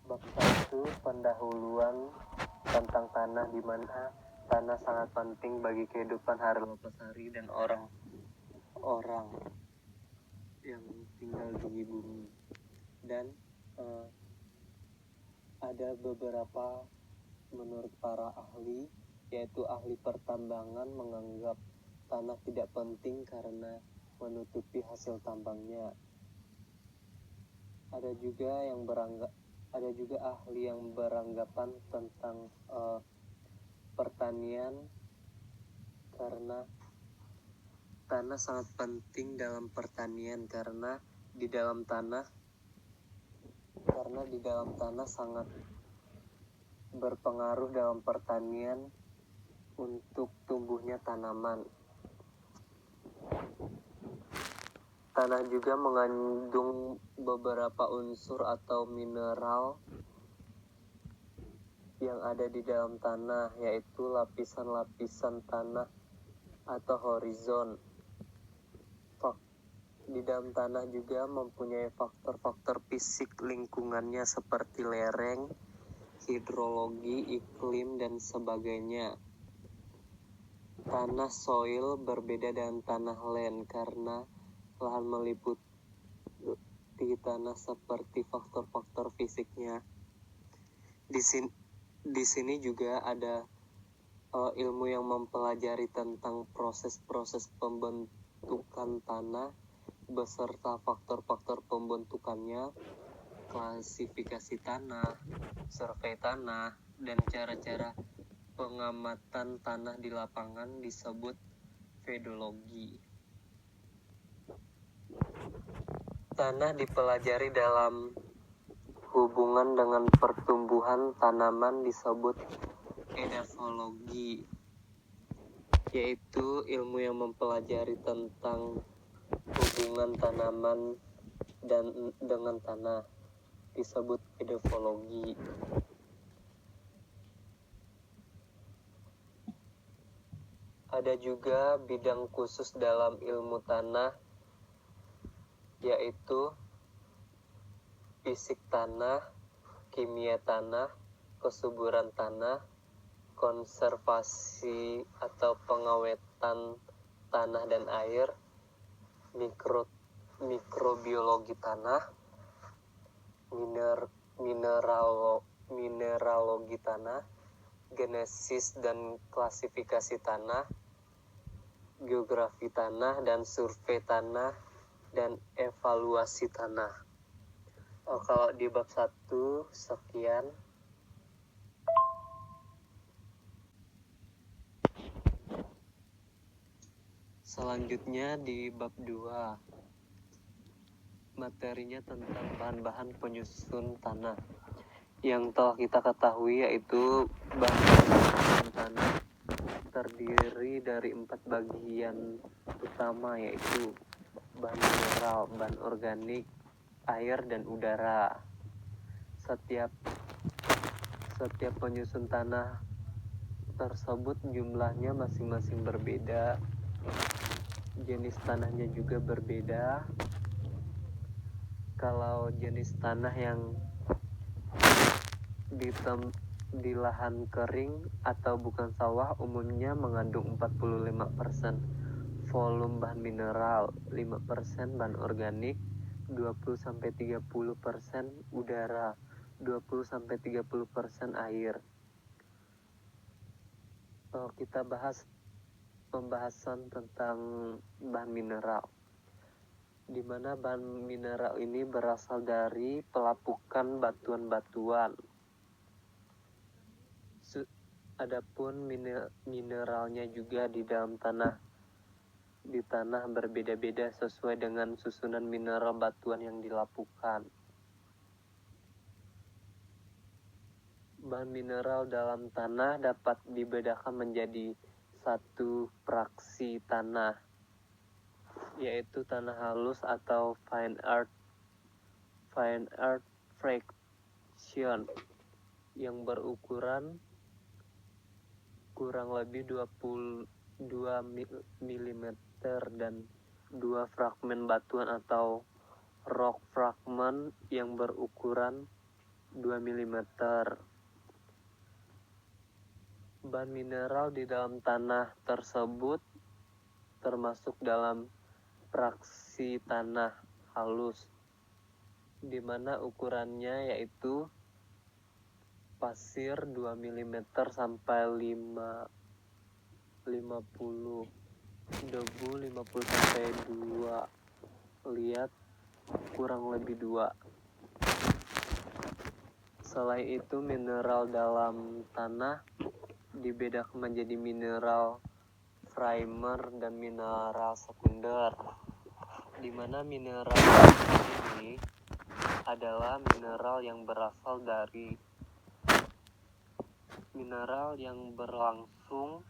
Bab 1, pendahuluan tentang tanah, di mana tanah sangat penting bagi kehidupan hari lepas hari dan orang-orang yang tinggal di bumi. Dan ada beberapa menurut para ahli, yaitu ahli pertambangan, menganggap tanah tidak penting karena menutupi hasil tambangnya. Ada juga ahli yang beranggapan tentang pertanian, karena tanah sangat penting dalam pertanian karena di dalam tanah sangat berpengaruh dalam pertanian untuk tumbuhnya tanaman. Tanah juga mengandung beberapa unsur atau mineral yang ada di dalam tanah, yaitu lapisan-lapisan tanah atau horizon. Di dalam tanah juga mempunyai faktor-faktor fisik lingkungannya seperti lereng, hidrologi, iklim, dan sebagainya. Tanah soil berbeda dengan tanah land karena lahan meliputi tanah seperti faktor-faktor fisiknya. Di sini juga ada ilmu yang mempelajari tentang proses-proses pembentukan tanah beserta faktor-faktor pembentukannya, klasifikasi tanah, survei tanah, dan cara-cara pengamatan tanah di lapangan disebut pedologi. Tanah dipelajari dalam hubungan dengan pertumbuhan tanaman disebut edafologi, yaitu ilmu yang mempelajari tentang hubungan tanaman dengan tanah disebut edafologi. Ada juga bidang khusus dalam ilmu tanah, yaitu fisik tanah, kimia tanah, kesuburan tanah, konservasi atau pengawetan tanah dan air, mikrobiologi tanah, mineralogi tanah, genesis dan klasifikasi tanah, geografi tanah dan survei tanah, dan evaluasi tanah. Kalau di bab 1 sekian. Selanjutnya di bab 2, materinya tentang bahan-bahan penyusun tanah. Yang telah kita ketahui yaitu bahan tanah terdiri dari 4 bagian utama, yaitu bahan mineral, bahan organik, air, dan udara. Setiap penyusun tanah tersebut jumlahnya masing-masing berbeda, jenis tanahnya juga berbeda. Kalau jenis tanah yang di lahan kering atau bukan sawah umumnya mengandung 45% volume bahan mineral, 5% bahan organik, 20-30% udara, 20-30% air. Kita bahas pembahasan tentang bahan mineral, di mana bahan mineral ini berasal dari pelapukan batuan-batuan. Adapun mineralnya juga di dalam tanah berbeda-beda sesuai dengan susunan mineral batuan yang dilapukan. Bahan mineral dalam tanah dapat dibedakan menjadi 1 fraksi tanah, yaitu tanah halus atau fine earth fraction yang berukuran kurang lebih 22 mm, dan 2 fragmen batuan atau rock fragment yang berukuran 2 mm. Bahan mineral di dalam tanah tersebut termasuk dalam fraksi tanah halus, di mana ukurannya yaitu pasir 2 mm sampai 50, debu 50 sampai 2, liat kurang lebih 2. Selain itu, mineral dalam tanah dibedakan menjadi mineral primer dan mineral sekunder, di mana mineral ini adalah mineral yang berasal dari mineral yang berlangsung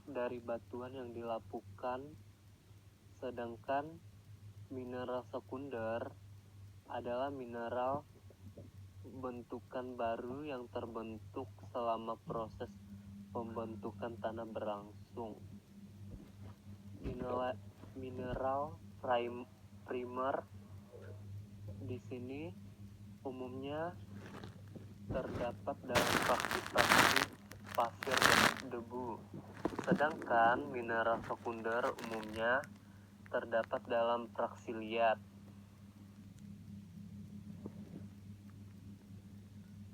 dari batuan yang dilapukan, sedangkan mineral sekunder adalah mineral bentukan baru yang terbentuk selama proses pembentukan tanah berlangsung. Mineral primer di sini umumnya terdapat dalam fraksi-fraksi pasir dan debu, sedangkan mineral sekunder umumnya terdapat dalam fraksi liat.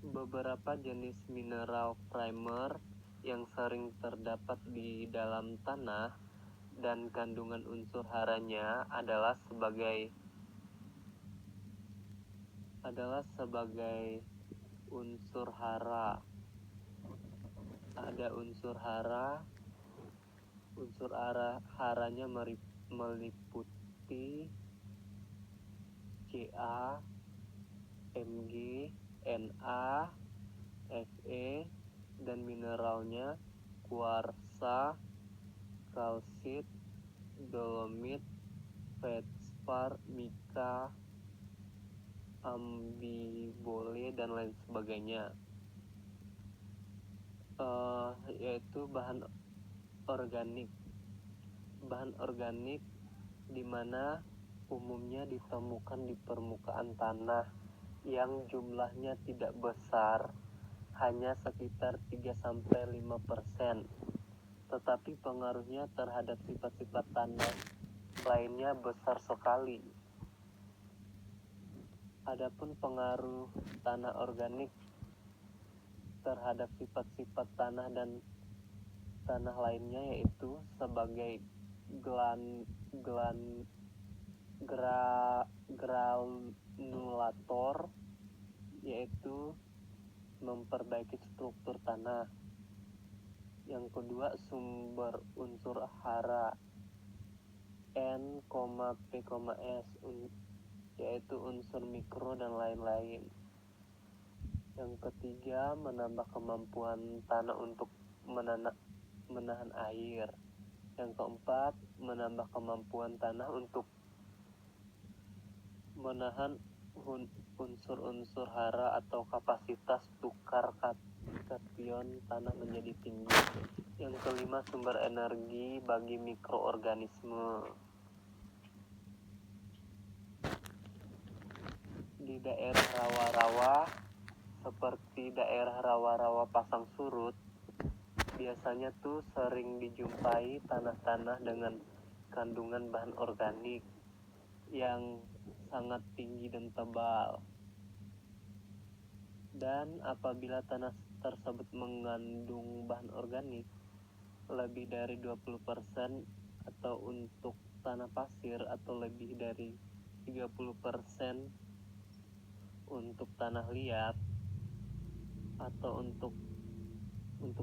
Beberapa jenis mineral primer yang sering terdapat di dalam tanah dan kandungan unsur haranya adalah sebagai unsur hara. Ada unsur hara. Haranya meliputi Ca, Mg, Na, Fe, dan mineralnya kuarsa, kalsit, dolomit, feldspar, mika, ambibole, dan lain sebagainya. Yaitu bahan organik. Bahan organik di mana umumnya ditemukan di permukaan tanah yang jumlahnya tidak besar, hanya sekitar 3-5%, tetapi pengaruhnya terhadap sifat-sifat tanah lainnya besar sekali. Adapun pengaruh tanah organik terhadap sifat-sifat tanah dan tanah lainnya yaitu sebagai granulator, yaitu memperbaiki struktur tanah. Yang kedua, sumber unsur hara N, P, S, yaitu unsur mikro dan lain-lain. Yang ketiga, menambah kemampuan tanah untuk menahan air. Yang keempat, menambah kemampuan tanah untuk menahan unsur-unsur hara atau kapasitas tukar kation tanah menjadi tinggi. Yang kelima, sumber energi bagi mikroorganisme. Di daerah rawa-rawa seperti daerah rawa-rawa pasang surut, biasanya tuh sering dijumpai tanah-tanah dengan kandungan bahan organik yang sangat tinggi dan tebal. Dan apabila tanah tersebut mengandung bahan organik lebih dari 20% atau untuk tanah pasir, atau lebih dari 30% untuk tanah liat, atau untuk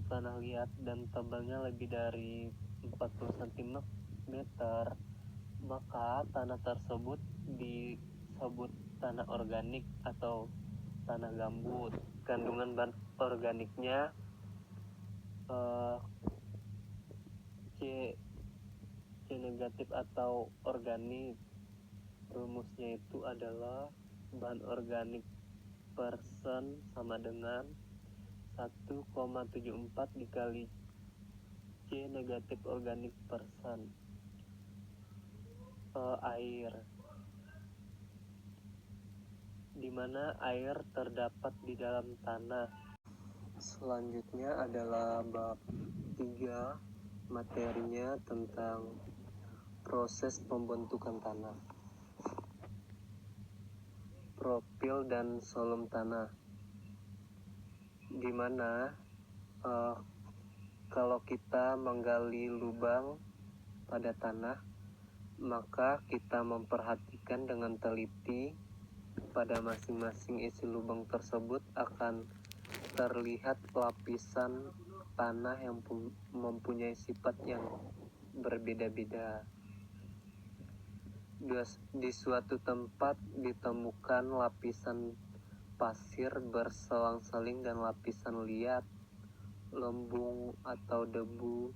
tanah liat dan tebalnya lebih dari 40 cm, maka tanah tersebut disebut tanah organik atau tanah gambut. Kandungan bahan organiknya C negatif atau organik. Rumusnya itu adalah bahan organik persen sama dengan 1,74 dikali C negatif organik persen air. di mana air terdapat di dalam tanah. Selanjutnya adalah bab 3, materinya tentang proses pembentukan tanah. Profil dan solum tanah, di mana kalau kita menggali lubang pada tanah, maka kita memperhatikan dengan teliti pada masing-masing isi lubang tersebut akan terlihat lapisan tanah yang mempunyai sifat yang berbeda-beda. Di suatu tempat ditemukan lapisan pasir berselang-seling dan lapisan liat, lembung atau debu.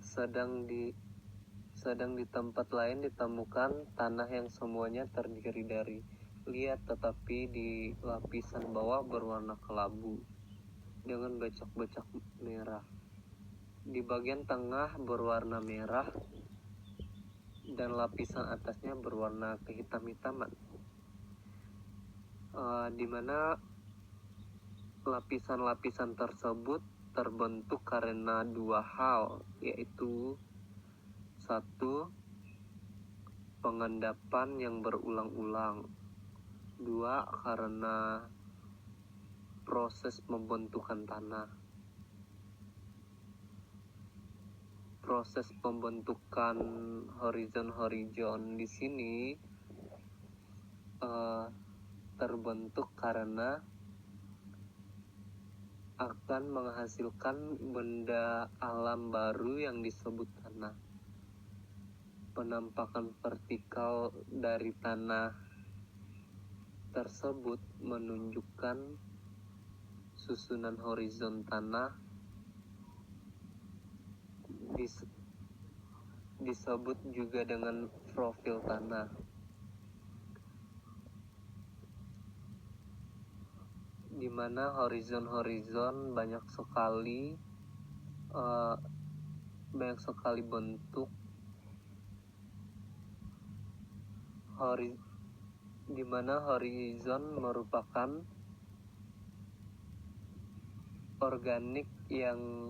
Sedang di tempat lain ditemukan tanah yang semuanya terdiri dari liat, tetapi di lapisan bawah berwarna kelabu dengan becak-becak merah. Di bagian tengah berwarna merah dan lapisan atasnya berwarna kehitam-hitaman. Di mana lapisan-lapisan tersebut terbentuk karena dua hal, yaitu satu, pengendapan yang berulang-ulang. Dua, karena proses pembentukan tanah. Proses pembentukan horizon di sini terbentuk karena akan menghasilkan benda alam baru yang disebut tanah. Penampakan vertikal dari tanah tersebut menunjukkan susunan horizon tanah, disebut juga dengan profil tanah. Di mana horizon banyak sekali bentuk, di mana horizon merupakan organik yang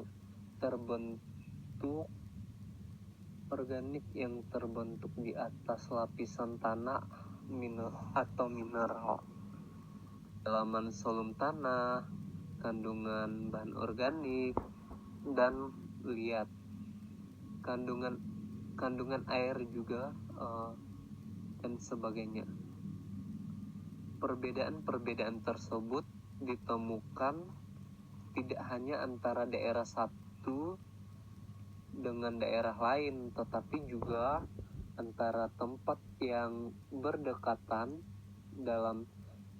terbentuk di atas lapisan tanah atau mineral. Kedalaman solum tanah, kandungan bahan organik, dan liat, kandungan air juga, dan sebagainya. Perbedaan tersebut ditemukan tidak hanya antara daerah satu dengan daerah lain, tetapi juga antara tempat yang berdekatan dalam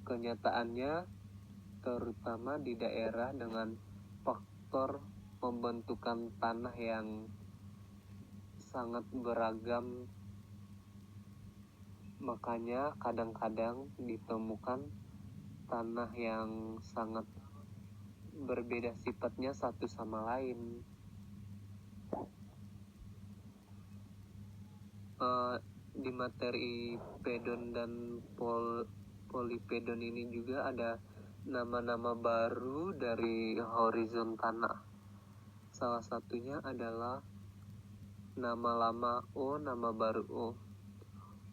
kenyataannya, terutama di daerah dengan faktor pembentukan tanah yang sangat beragam. Makanya kadang-kadang ditemukan tanah yang sangat berbeda sifatnya satu sama lain. Di materi pedon dan polipedon ini juga ada nama-nama baru dari horizon tanah. Salah satunya adalah nama lama O, nama baru O.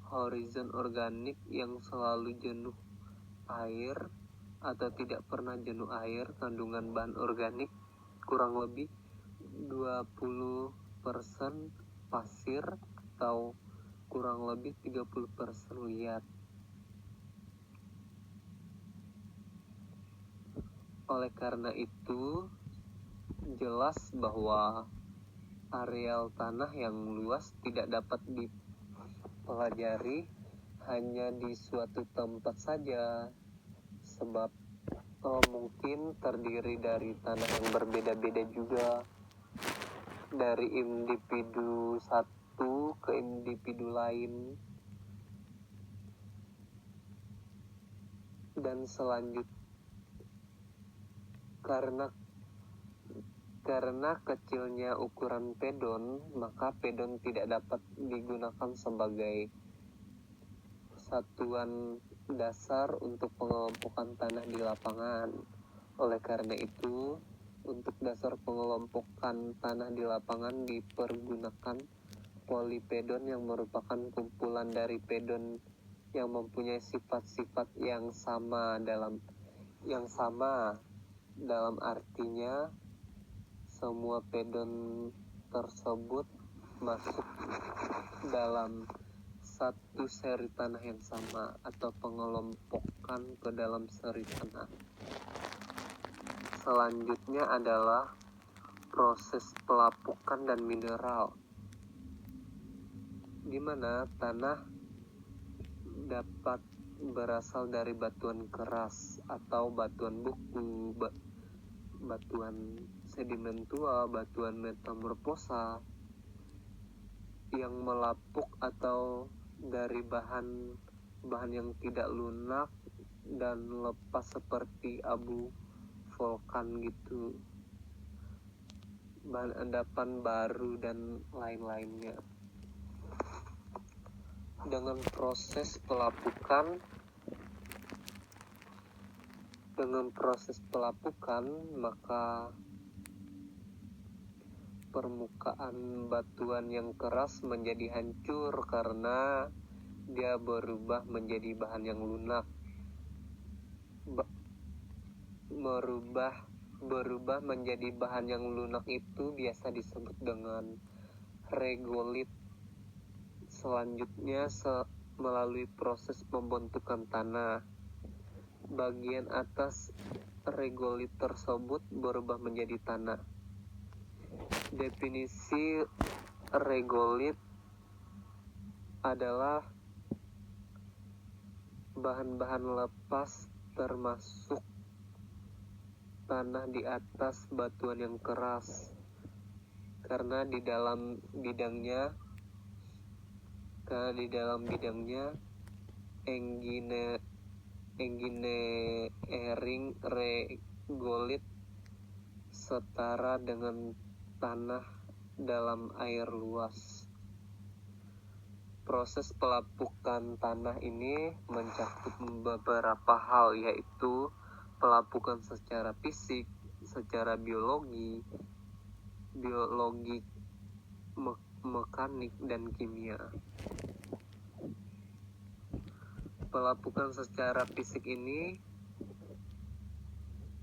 Horizon organik yang selalu jenuh air atau tidak pernah jenuh air, kandungan bahan organik kurang lebih 20% pasir atau kurang lebih 30% liat. Oleh karena itu, jelas bahwa areal tanah yang luas tidak dapat dipelajari hanya di suatu tempat saja, sebab mungkin terdiri dari tanah yang berbeda-beda juga, dari individu satu ke individu lain, dan selanjutnya karena kecilnya ukuran pedon, maka pedon tidak dapat digunakan sebagai satuan dasar untuk pengelompokan tanah di lapangan. Oleh karena itu, untuk dasar pengelompokan tanah di lapangan dipergunakan polipedon yang merupakan kumpulan dari pedon yang mempunyai sifat-sifat yang sama dalam artinya semua pedon tersebut masuk dalam satu seri tanah yang sama atau pengelompokan ke dalam seri tanah. Selanjutnya adalah proses pelapukan dan mineral, di mana tanah dapat berasal dari batuan keras atau batuan buku, batuan sedimentua, batuan metamorfosa yang melapuk, atau dari bahan yang tidak lunak dan lepas seperti abu vulkan gitu, bahan endapan baru dan lain-lainnya. Dengan proses pelapukan maka permukaan batuan yang keras menjadi hancur karena dia berubah menjadi bahan yang lunak. Berubah menjadi bahan yang lunak itu biasa disebut dengan regolit. Selanjutnya, melalui proses pembentukan tanah, bagian atas regolit tersebut berubah menjadi tanah. Definisi regolit adalah bahan-bahan lepas termasuk tanah di atas batuan yang keras, karena di dalam bidangnya engineering regolit setara dengan tanah dalam air luas. Proses pelapukan tanah ini mencakup beberapa hal, yaitu pelapukan secara fisik, secara biologi, mekanik, dan kimia. Pelapukan secara fisik ini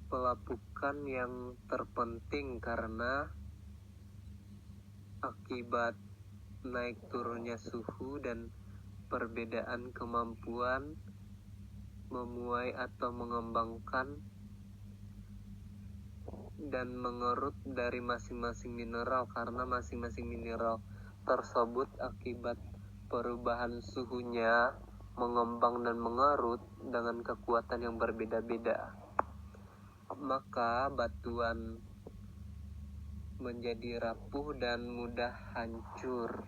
pelapukan yang terpenting karena akibat naik turunnya suhu dan perbedaan kemampuan memuai atau mengembangkan dan mengerut dari masing-masing mineral, karena masing-masing mineral tersebut akibat perubahan suhunya mengembang dan mengerut dengan kekuatan yang berbeda-beda. Maka batuan menjadi rapuh dan mudah hancur.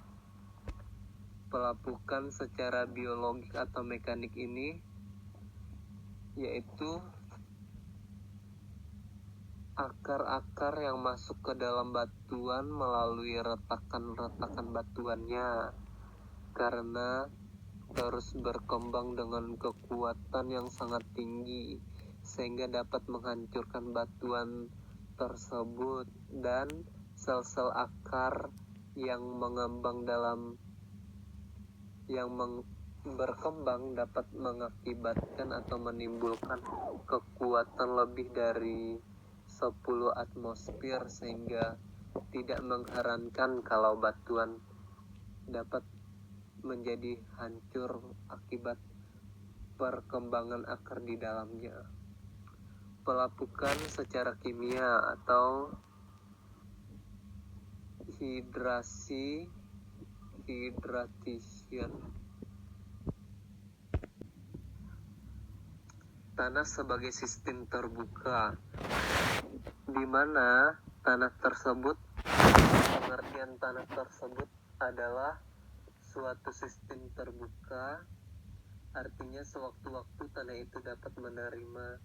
Pelapukan secara biologik atau mekanik ini yaitu akar-akar yang masuk ke dalam batuan melalui retakan-retakan batuannya, karena terus berkembang dengan kekuatan yang sangat tinggi sehingga dapat menghancurkan batuan tersebut, dan sel-sel akar yang berkembang dapat mengakibatkan atau menimbulkan kekuatan lebih dari 10 atmosfer, sehingga tidak mengherankan kalau batuan dapat menjadi hancur akibat perkembangan akar di dalamnya. Pelapukan secara kimia atau hydration. Tanah sebagai sistem terbuka, di mana pengertian tanah tersebut adalah suatu sistem terbuka, artinya sewaktu-waktu tanah itu dapat menerima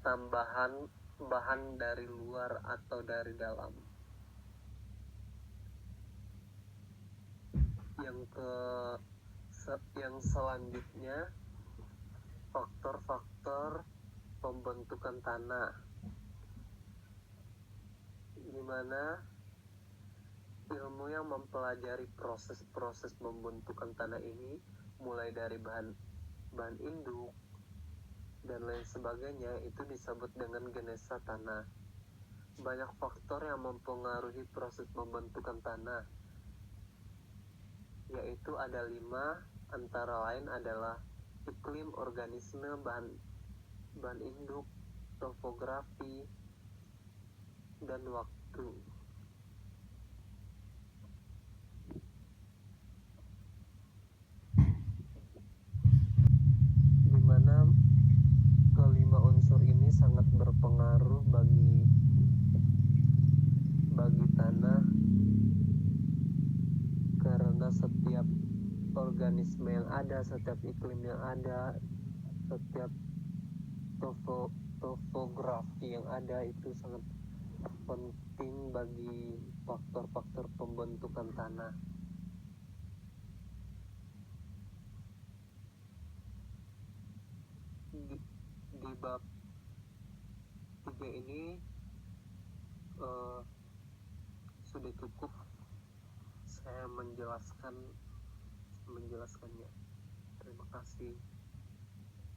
tambahan bahan dari luar atau dari dalam. Yang selanjutnya faktor-faktor pembentukan tanah, di mana ilmu yang mempelajari proses-proses pembentukan tanah ini mulai dari bahan induk dan lain sebagainya itu disebut dengan genesa tanah. Banyak faktor yang mempengaruhi proses pembentukan tanah, yaitu ada 5, antara lain adalah iklim, organisme, bahan induk, topografi, dan waktu. Di mana kelima unsur ini sangat berpengaruh bagi tanah, karena setiap organisme yang ada, setiap iklim yang ada, setiap topografi yang ada itu sangat penting bagi faktor-faktor pembentukan tanah. Di bab 3 ini sudah cukup saya menjelaskannya. Terima kasih.